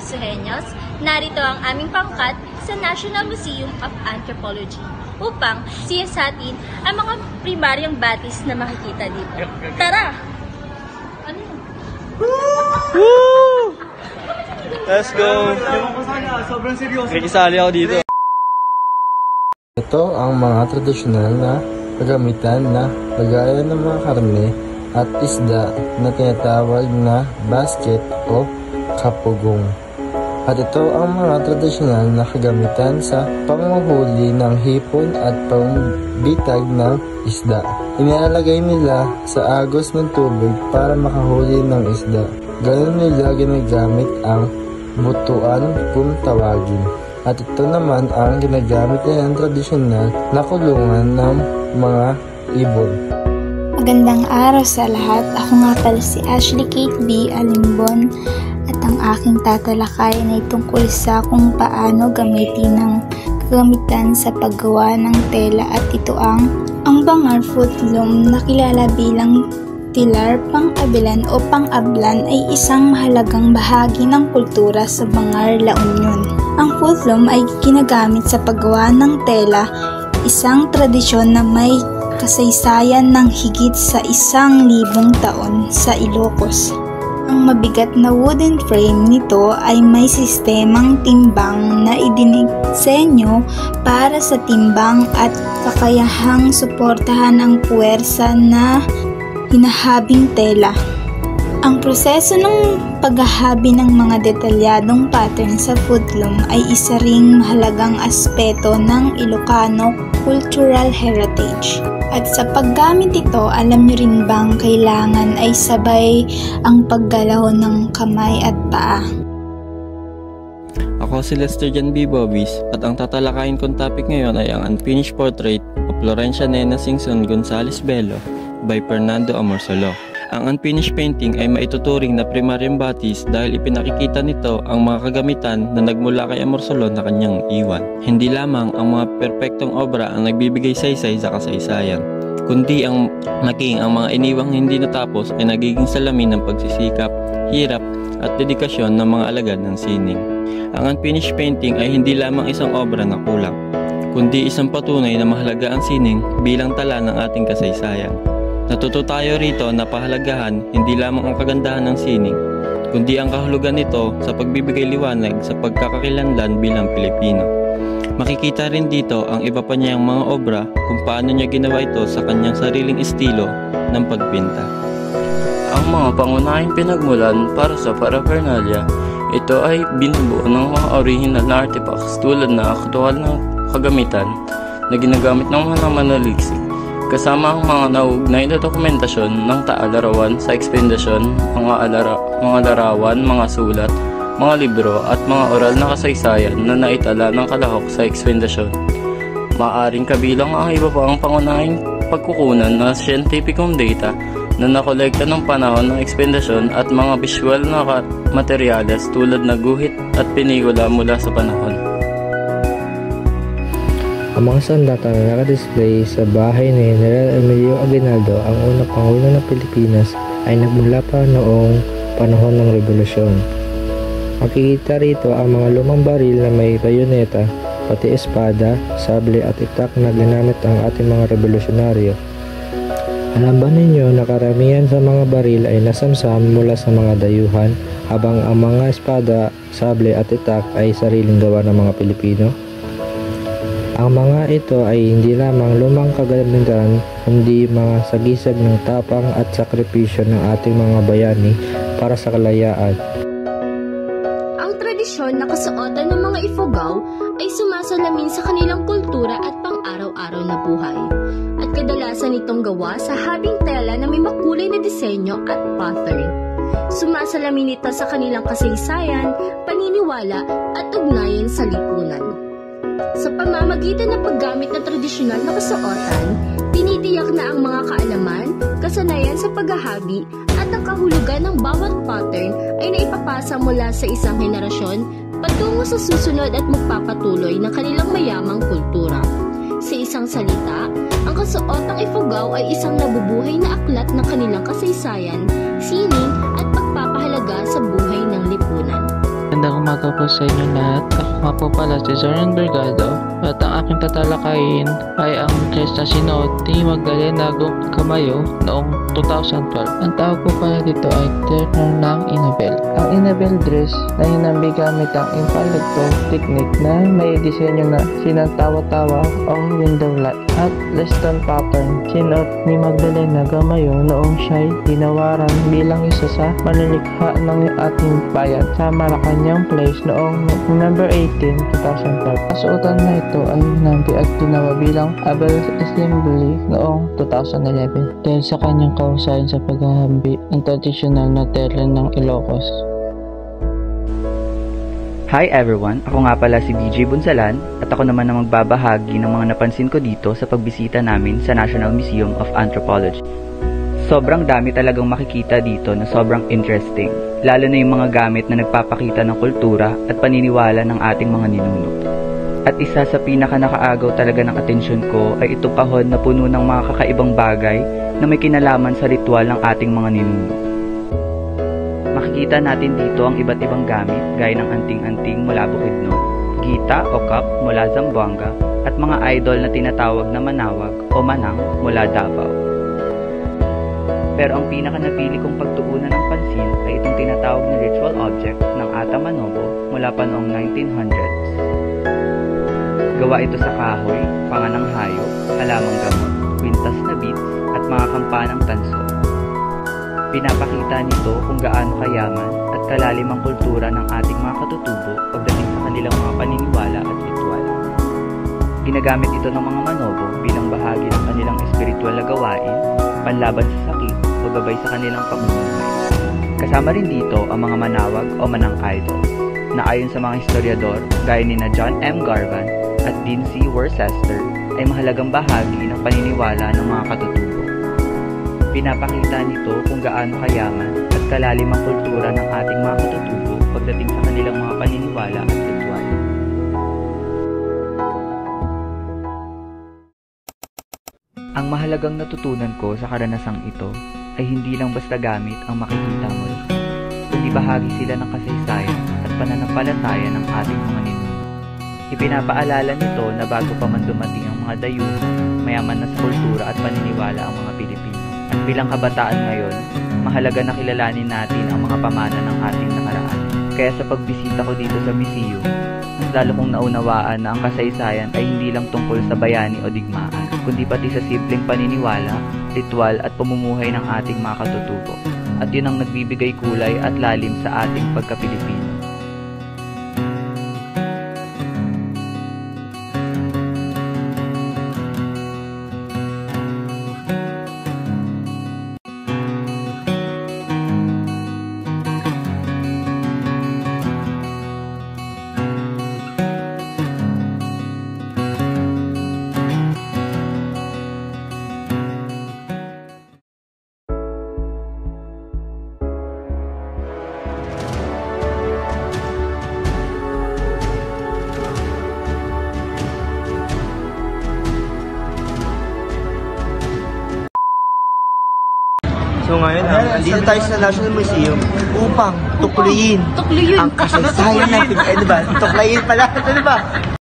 Suheños, narito ang aming pangkat sa National Museum of Anthropology upang siyasatin ang mga primaryang batis na makikita dito. Tara! Ano yun? Woo! Let's go! Sobrang seryoso. Nakikisali ako dito. Ito ang mga tradisyonal na kagamitan na lagayan ng mga karne at isda na tinatawag na basket o kapugong. At ito ang mga tradisyonal na kagamitan sa panguhuli ng hipon at pangbitag ng isda. Inilalagay nila sa agos ng tubig para makahuli ng isda. Ganun nila ginagamit ang butuan kung tawagin. At ito naman ang ginagamit nilang tradisyonal na kulungan ng mga ibon. Magandang araw sa lahat. Ako nga pala si Ashley Kate B. Alimbon at ang aking tatalakayan ay tungkol sa kung paano gamitin ng kagamitan sa paggawa ng tela at ito ang bangar footloom na kilala bilang tilar, pang-abilan o pang-ablan ay isang mahalagang bahagi ng kultura sa Bangar, La Union. Ang footloom ay ginagamit sa paggawa ng tela, isang tradisyon na may kasaysayan ng higit sa 1,000 taon sa Ilocos. Ang mabigat na wooden frame nito ay may sistemang timbang na idinisenyo para sa timbang at kakayahang suportahan ang puwersa na hinahabing tela. Ang proseso ng paghahabi ng mga detalyadong pattern sa footloom ay isa ring mahalagang aspeto ng Ilocano cultural heritage. At sa paggamit ito, alam nyo rin bang kailangan ay sabay ang paggalaw ng kamay at paa? Ako si Lester Jan B. Bobis at ang tatalakayin kong topic ngayon ay ang unfinished portrait of Florencia Nena Singson Gonzales Bello by Fernando Amorsolo. Ang unfinished painting ay maituturing na primaryang batis dahil ipinakikita nito ang mga kagamitan na nagmula kay Amorsolo na kanyang iwan. Hindi lamang ang mga perpektong obra ang nagbibigay saysay sa kasaysayan, kundi ang mga iniwang hindi natapos ay nagiging salamin ng pagsisikap, hirap at dedikasyon ng mga alagad ng sining. Ang unfinished painting ay hindi lamang isang obra na kulang, kundi isang patunay na mahalaga ang sining bilang tala ng ating kasaysayan. Natuto tayo rito na pahalagahan hindi lamang ang kagandahan ng sining, kundi ang kahulugan nito sa pagbibigay liwanag sa pagkakakilanlan bilang Pilipino. Makikita rin dito ang iba pa niyang mga obra kung paano niya ginawa ito sa kanyang sariling estilo ng pagpinta. Ang mga pangunahing pinagmulan para sa paraphernalia, ito ay binubuo ng mga original na artifacts tulad na aktual na kagamitan na ginagamit ng mga manaliksik, kasama ang mga nauugnay na dokumentasyon ng taalarawan sa ekspedisyon, mga larawan, mga sulat, mga libro at mga oral na kasaysayan na naitala ng kalahok sa ekspedisyon. Maaring kabilang ang iba pa ang pangunahing pagkukunan na siyentipikong data na nakolekta ng panahon ng ekspedisyon at mga visual na materyales tulad na guhit at pelikula mula sa panahon. Ang mga sandata na nakadisplay sa bahay ni General Emilio Aguinaldo, ang unang Pangulo ng Pilipinas, ay nagmula pa noong panahon ng Revolusyon. Makikita rito ang mga lumang baril na may bayoneta, pati espada, sable at itak na ginamit ang ating mga revolusyonaryo. Alam ba ninyo na karamihan sa mga baril ay nasamsam mula sa mga dayuhan, habang ang mga espada, sable at itak ay sariling gawa ng mga Pilipino? Ang mga ito ay hindi lamang lumang kagamitan, kundi mga sagisag ng tapang at sakripisyo ng ating mga bayani para sa kalayaan. Ang tradisyon na kasuotan ng mga Ifugao ay sumasalamin sa kanilang kultura at pang-araw-araw na buhay. At kadalasan itong gawa sa habing tela na may makulay na disenyo at pattern. Sumasalamin ito sa kanilang kasaysayan, paniniwala at ugnayan sa lipunan. Sa pamamagitan ng paggamit ng tradisyonal na kasuotan, tinitiyak na ang mga kaalaman, kasanayan sa paghahabi at ang kahulugan ng bawat pattern ay naipapasa mula sa isang henerasyon patungo sa susunod at magpapatuloy ng kanilang mayamang kultura. Sa isang salita, ang kasuotang Ifugao ay isang nabubuhay na aklat ng kanilang kasaysayan, sining at pagpapahalaga sa buhay ng lipunan. Magandang umaga po sa inyo lahat. Ako nga po pala si Zoran Bergado at ang aking tatalakayin ay ang dress na sinuot ni Magdalena Camayo noong 2012. Ang tawag po pala dito ay Terno ng Inabel. Ang Inabel dress na hinambi gamit ang impalagto technique na may disenyo na sinantawa-tawa ang window light at Leston pattern. Sinuot ni Magdalena Camayo noong siya'y tinawaran bilang isa sa manilikha ng ating bayan sa Malacanang Place noong November 18, 2012. Kasuotan na ito ay hinambi at ginawa bilang Abel Assembly noong 2011 dahil sa kanyang kahusayan sa paghahambi ng tradisyonal na tela ng Ilocos. Hi everyone! Ako nga pala si DJ Bunsalan at ako naman ang magbabahagi ng mga napansin ko dito sa pagbisita namin sa National Museum of Anthropology. Sobrang dami talagang makikita dito na sobrang interesting, lalo na yung mga gamit na nagpapakita ng kultura at paniniwala ng ating mga ninuno. At isa sa pinaka nakaagaw talaga ng atensyon ko ay ito pahon na puno ng mga kakaibang bagay na may kinalaman sa ritual ng ating mga ninuno. Makikita natin dito ang iba't ibang gamit gaya ng anting-anting mula Bukidnon, gita o cup mula Zamboanga at mga idol na tinatawag na manawag o manang mula Davao. Pero ang pinaka napili kong pagtuunan ng pansin ay itong tinatawag na ritual object ng Ata Manobo mula pa noong 1900s. Gawa ito sa kahoy, panganang hayop, halamang gamot, kwintas na beads at mga kampanang tanso. Pinapakita nito kung gaano kayaman at kalalim ang kultura ng ating mga katutubo pagdating sa kanilang mga paniniwala at ritual. Ginagamit ito ng mga Manobo bilang bahagi ng kanilang espiritual na gawain, panlaban sa sakit, o gabay sa kanilang pamumuhay. Kasama rin dito ang mga manawag o manang idol, na ayon sa mga historiador gaya ni na John M. Garvan at Dean C. Worcester ay mahalagang bahagi ng paniniwala ng mga katutubo. Pinapakita nito kung gaano kayaman at kalalim ang kultura ng ating mga katutubo pagdating sa kanilang mga paniniwala at ritual. Ang mahalagang natutunan ko sa karanasang ito ay hindi lang basta gamit ang makikita mo rin, kundi bahagi sila ng kasaysayan at pananampalataya ng ating mga ninuno. Ipinapaalala nito na bago pa man dumating ang mga dayuhan, mayaman na sa kultura at paniniwala ang mga Pilipino. At bilang kabataan ngayon, mahalaga na kilalanin natin ang mga pamana ng ating nakaraan. Kaya sa pagbisita ko dito sa museum, mas lalo kong naunawaan na ang kasaysayan ay hindi lang tungkol sa bayani o digmaan, kundi pati sa simpleng paniniwala, ritual at pamumuhay ng ating mga katutubo. At yun ang nagbibigay kulay at lalim sa ating pagka-Pilipino. So ngayon, andito tayo sa National Museum upang tukliin ang kasaysayan ng Pilipinas. Tuklayin pala, ito ba?